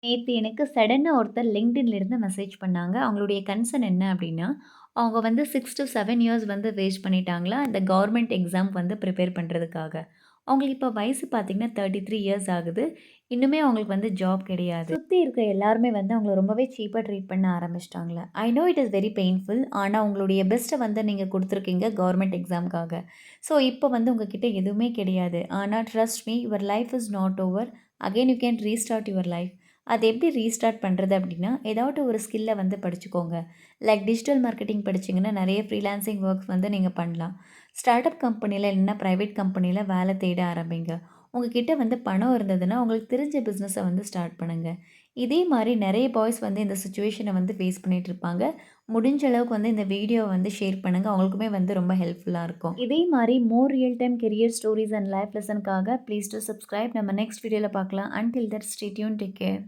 நேத்து எனக்கு சடனா ஒருத்தர் LinkedInலேருந்து மெசேஜ் பண்ணாங்க. அவங்களுடைய கன்சர்ன் என்ன அப்டின்னா, அவங்க வந்து 6 டூ 7 இயர்ஸ் வந்து வேஸ்ட் பண்ணிட்டாங்களாம், இந்த கவர்மெண்ட் எக்ஸாம் வந்து ப்ரிப்பேர் பண்றதுக்காக. அவங்களுக்கு இப்ப வயசு பார்த்தீங்கன்னா 33 இயர்ஸ் ஆகுது. இன்னுமே அவங்களுக்கு வந்து ஜாப் கிடையாது. சுத்தி இருக்க எல்லாருமே வந்து அவங்கள ரொம்பவே சீப்பா ட்ரீட் பண்ண ஆரம்பிச்சுட்டாங்கள. I know it is very painful. ஆனா உங்களுடைய பெஸ்ட்ட வந்து நீங்க குடுத்துருக்கீங்க கவர்மெண்ட் எக்ஸாம்க்காக. ஸோ இப்ப வந்து உங்ககிட்ட எதுவுமே கிடையாது. ஆனா trust me your life is not over. Again you can restart your life. அது எப்படி ரீஸ்டார்ட் பண்ணுறது அப்படின்னா, ஏதாட்டு ஒரு ஸ்கில்ல வந்து படிச்சுக்கோங்க. லைக் டிஜிட்டல் மார்க்கெட்டிங் படிச்சீங்கன்னா, நெறைய ஃப்ரீலான்சிங் ஒர்க்ஸ் வந்து நீங்க பண்ணலாம். ஸ்டார்ட் அப் கம்பெனில இல்லைன்னா பிரைவேட் கம்பெனில வேலை தேட ஆரம்பிங்க. உங்ககிட்ட வந்து பணம் இருந்ததுன்னா, உங்களுக்கு தெரிஞ்ச பிசினஸ வந்து ஸ்டார்ட் பண்ணுங்க. இதே மாரி நெறைய பாய்ஸ் வந்து இந்த சிச்சுவேஷன வந்து ஃபேஸ் பண்ணிட்டு இருப்பாங்க. முடிஞ்ச அளவுக்கு வந்து இந்த வீடியோவ வந்து ஷேர் பண்ணுங்க. அவங்களுக்குமே வந்து ரொம்ப ஹெல்ப்ஃபுல்லா இருக்கும். இதே மாரி more real time career stories and life லெசன்க்காக ப்ளீஸ் டூ சப்ஸ்கிரைப். நம்ம நெக்ஸ்ட் வீடியோல பார்க்கலாம். Until that stay tune. Take care.